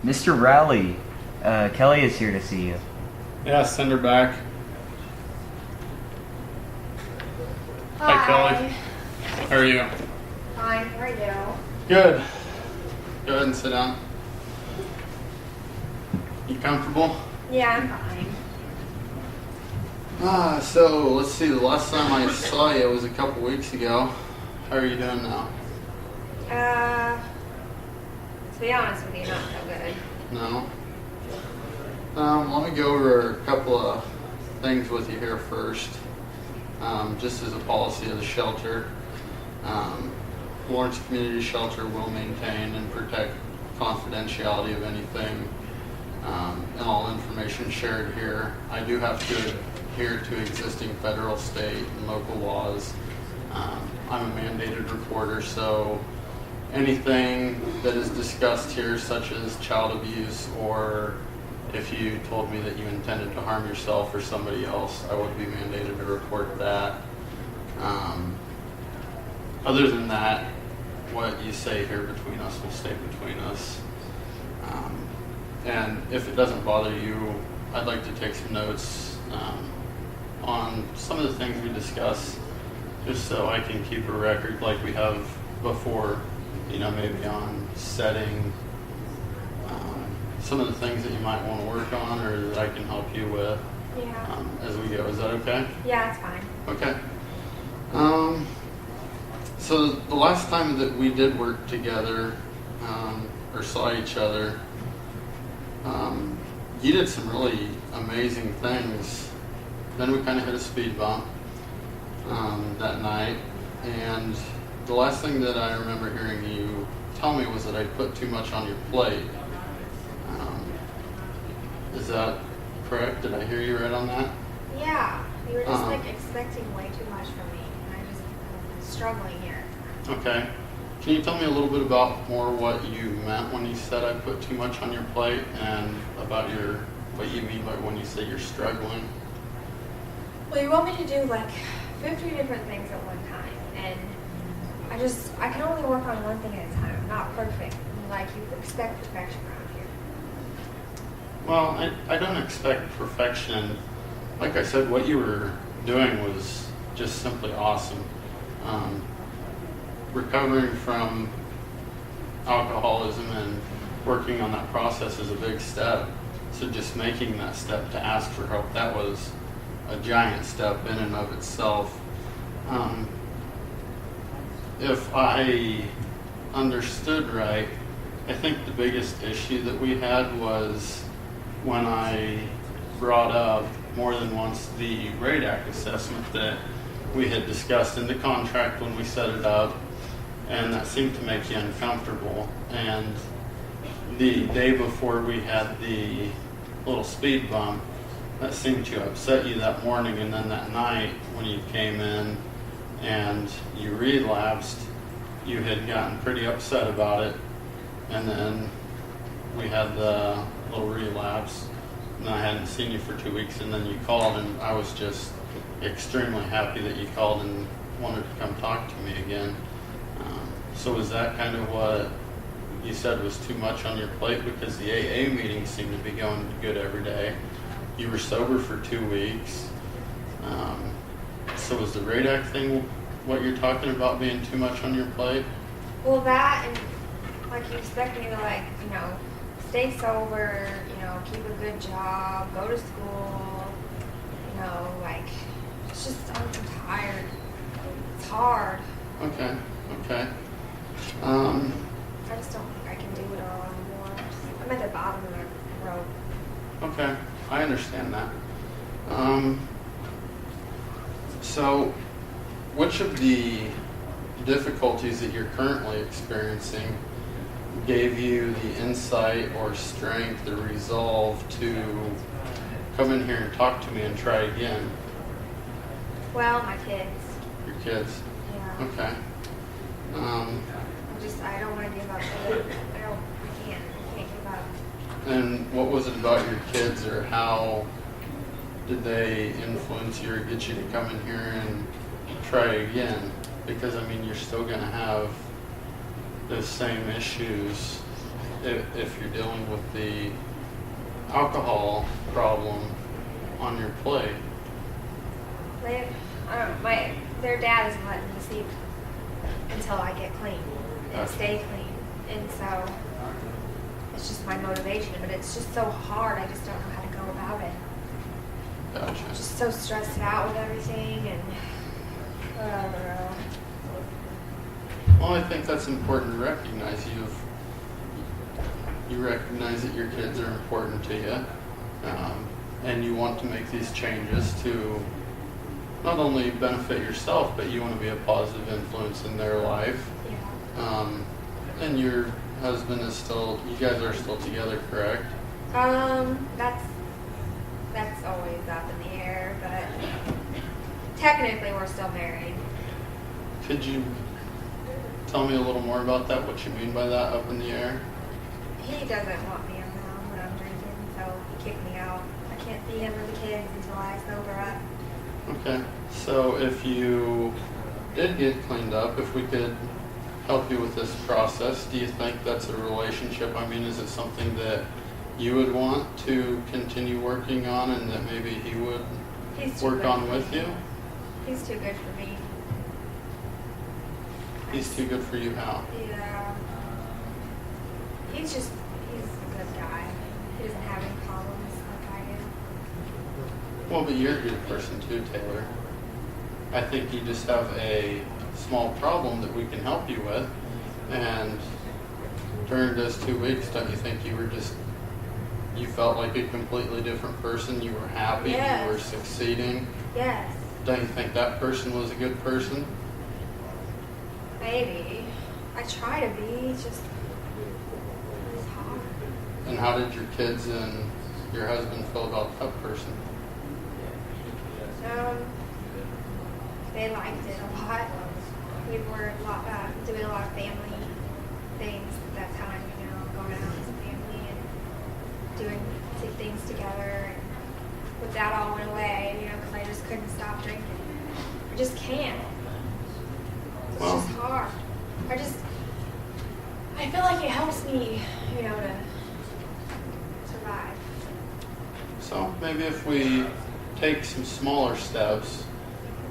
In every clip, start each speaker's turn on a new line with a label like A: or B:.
A: Mr. Rowley, Kelly is here to see you.
B: Yeah, send her back. Hi, Kelly. How are you?
C: Fine, how are you?
B: Good. Go ahead and sit down. You comfortable?
C: Yeah, I'm fine.
B: So let's see. The last time I saw you was a couple weeks ago. How are you doing now?
C: To be honest with you, not so good.
B: No. Let me go over a couple of things with you here first. Just as a policy of the shelter, Lawrence Community Shelter will maintain and protect confidentiality of anything and all information shared here. I do have to adhere to existing federal, state, and local laws. I'm a mandated reporter, so anything that is discussed here, such as child abuse, or if you told me that you intended to harm yourself or somebody else, I would be mandated to report that. Other than that, what you say here between us will stay between us. And if it doesn't bother you, I'd like to take some notes on some of the things we discuss, just so I can keep a record like we have before, maybe on setting some of the things that you might want to work on or that I can help you with as we go. Is that okay?
C: Yeah, it's fine.
B: Okay. So the last time that we did work together or saw each other, you did some really amazing things. Then we kind of hit a speed bump that night, and the last thing that I remember hearing you tell me was that I put too much on your plate. Is that correct? Did I hear you right on that?
C: Yeah, you were just expecting way too much from me, and I'm struggling here.
B: Okay. Can you tell me a little bit about more what you meant when you said I put too much on your plate, and about what you mean by when you say you're struggling?
C: Well, you want me to do 50 different things at one time, and I can only work on one thing at a time. I'm not perfect. You expect perfection around here.
B: Well, I don't expect perfection. Like I said, what you were doing was just simply awesome. Recovering from alcoholism and working on that process is a big step. So just making that step to ask for help, that was a giant step in and of itself. If I understood right, I think the biggest issue that we had was when I brought up more than once the RADAC assessment that we had discussed in the contract when we set it up, and that seemed to make you uncomfortable. And the day before we had the little speed bump, that seemed to upset you that morning, and then that night when you came in and you relapsed, you had gotten pretty upset about it, and then we had the little relapse, and I hadn't seen you for 2 weeks, and then you called, and I was just extremely happy that you called and wanted to come talk to me again. So was that kind of what you said was too much on your plate? Because the AA meetings seemed to be going good every day. You were sober for 2 weeks. So was the RADAC thing what you're talking about being too much on your plate?
C: Well, that and you expect me to stay sober, keep a good job, go to school, it's just I'm tired. It's hard.
B: Okay.
C: I just don't think I can do it all anymore. I'm at the bottom of the rope.
B: Okay, I understand that. So, which of the difficulties that you're currently experiencing gave you the insight or strength or resolve to come in here and talk to me and try again?
C: Well, my kids.
B: Your kids?
C: Yeah.
B: Okay.
C: I don't want to give up. I can't give up.
B: And what was it about your kids, or how did they influence you or get you to come in here and try again? Because you're still going to have those same issues if you're dealing with the alcohol problem on your plate.
C: Their dad isn't letting me sleep until I get clean and
B: Gotcha.
C: stay clean, and so it's just my motivation. But it's just so hard. I just don't know how to go about it.
B: Gotcha.
C: I'm just so stressed out with everything, and I don't know.
B: Well, I think that's important to recognize. You recognize that your kids are important to you, and you want to make these changes to not only benefit yourself, but you want to be a positive influence in their life.
C: Yeah.
B: And your husband is still, you guys are still together, correct?
C: That's always up in the air, but technically we're still married.
B: Could you tell me a little more about that, what you mean by that, up in the air?
C: He doesn't want me around when I'm drinking, so he kicked me out. I can't see him or the kids until I sober up.
B: Okay, so if you did get cleaned up, if we could help you with this process, do you think that's a relationship? I mean, is it something that you would want to continue working on and that maybe he would work on with you?
C: He's too good for me.
B: He's too good for you how?
C: Yeah. He's a good guy. He doesn't have any problems like I do.
B: Well, but you're a good person too, Taylor. I think you just have a small problem that we can help you with. And during those 2 weeks, don't you think you felt like a completely different person? You were happy,
C: Yes.
B: you were succeeding.
C: Yes,
B: Don't you think that person was a good person?
C: maybe. I try to be, it's hard.
B: And how did your kids and your husband feel about that person?
C: They liked it a lot. We were doing a lot of family things at that time, going out as a family and doing things together. And but that all went away, because I just couldn't stop drinking. I just can't. It's
B: Well-
C: just hard. I feel like it helps me, to survive.
B: So maybe if we take some smaller steps,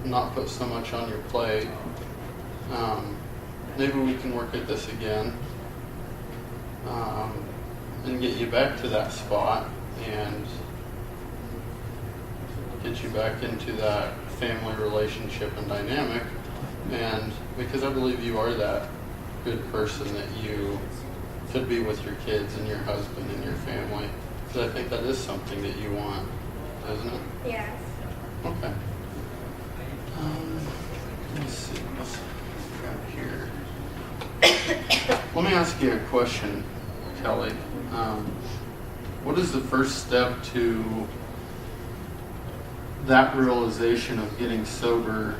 B: not put so much on your plate, maybe we can work at this again and get you back to that spot and get you back into that family relationship and dynamic. And because I believe you are that good person that you could be with your kids and your husband and your family, because I think that is something that you want, isn't it?
C: Yes.
B: Okay. Let's see what's got here. Let me ask you a question, Kelly. What is the first step to that realization of getting sober,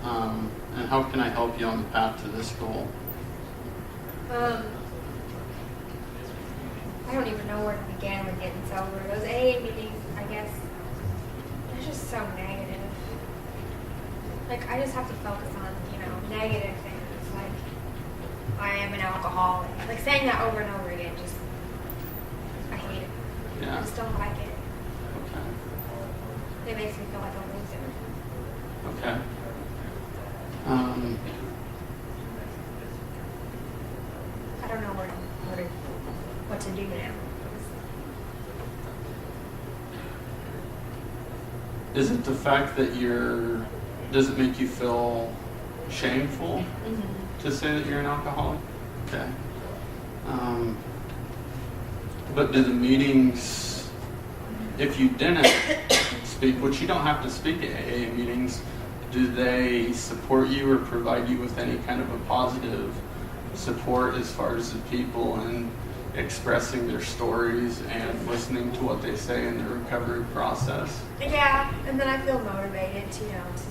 B: and how can I help you on the path to this goal?
C: I don't even know where to begin with getting sober. Those AA meetings, I guess, they're just so negative. Like, I just have to focus on, negative things. Like, I am an alcoholic. Like, saying that over and over again, I hate it.
B: Yeah.
C: I just don't like it.
B: Okay.
C: It makes me feel like a loser.
B: Okay.
C: I don't know what to do now.
B: Is it the fact that does it make you feel shameful to say that you're an alcoholic? Okay. But do the meetings, if you didn't speak, which you don't have to speak at AA meetings, do they support you or provide you with any kind of a positive support as far as the people and expressing their stories and listening to what they say in their recovery process?
C: Yeah, and then I feel motivated to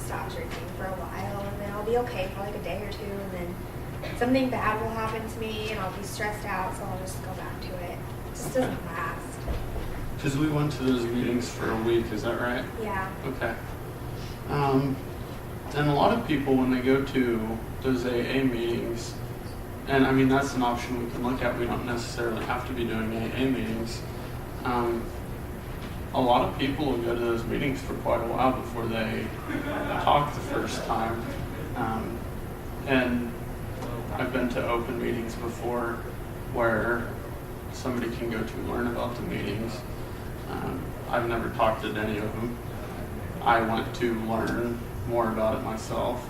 C: stop drinking for a while, and then I'll be okay for like a day or two, and then something bad will happen to me, and I'll be stressed out, so I'll just go back to it. It just doesn't last.
B: Because we went to those meetings for a week, is that right?
C: Yeah.
B: Okay. And a lot of people, when they go to those AA meetings, And I mean, that's an option we can look at. We don't necessarily have to be doing AA meetings. A lot of people will go to those meetings for quite a while before they talk the first time. And I've been to open meetings before where somebody can go to learn about the meetings. I've never talked at any of them. I went to learn more about it myself.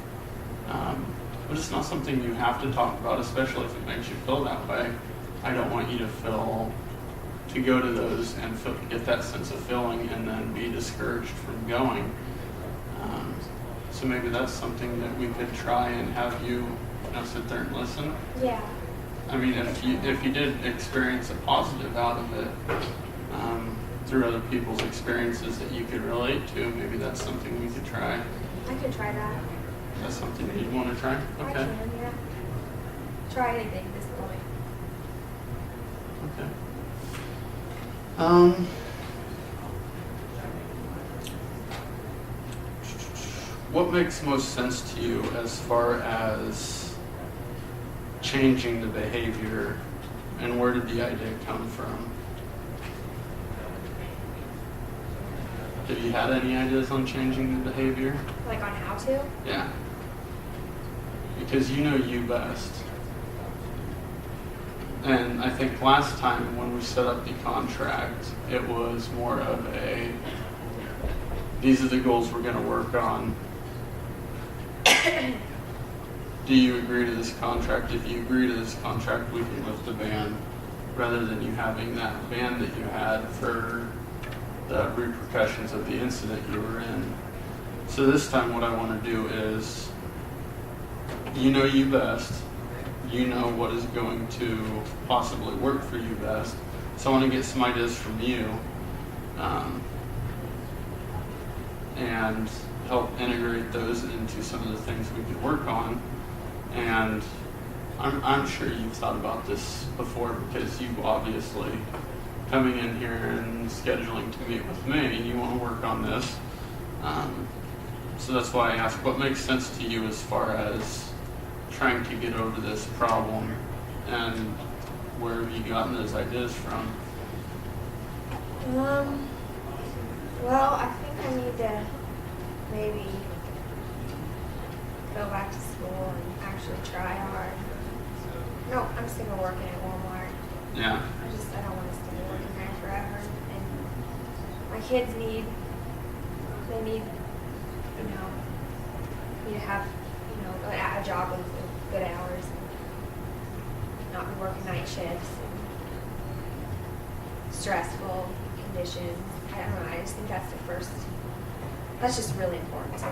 B: But it's not something you have to talk about, especially if it makes you feel that way. I don't want you to go to those and get that sense of feeling and then be discouraged from going. So maybe that's something that we could try and have you sit there and listen.
C: Yeah.
B: I mean, if you did experience a positive out of it through other people's experiences that you could relate to, maybe that's something we could try.
C: I could try that.
B: That's something you'd want to try?
C: I
B: Okay.
C: can, yeah. Try anything at this point.
B: Okay. What makes most sense to you as far as changing the behavior, and where did the idea come from? Have you had any ideas on changing the behavior?
C: Like on how to?
B: Yeah. Because you know you best. And I think last time when we set up the contract, it was more of these are the goals we're going to work on. Do you agree to this contract? If you agree to this contract, we can lift the ban, rather than you having that ban that you had for the repercussions of the incident you were in. So this time what I want to do is, you know you best. You know what is going to possibly work for you best. So I want to get some ideas from you and help integrate those into some of the things we could work on. And I'm sure you've thought about this before, because you obviously, coming in here and scheduling to meet with me, you want to work on this. So that's why I ask, what makes sense to you as far as trying to get over this problem, and where have you gotten those ideas from?
C: Well, I think I need to maybe go back to school and actually try hard. No, I'm sick of working at Walmart.
B: Yeah.
C: I don't want to stay working there forever. And my kids need to have, a job with good hours and not be working night shifts and stressful conditions. I don't know, I just think that's just really important to me.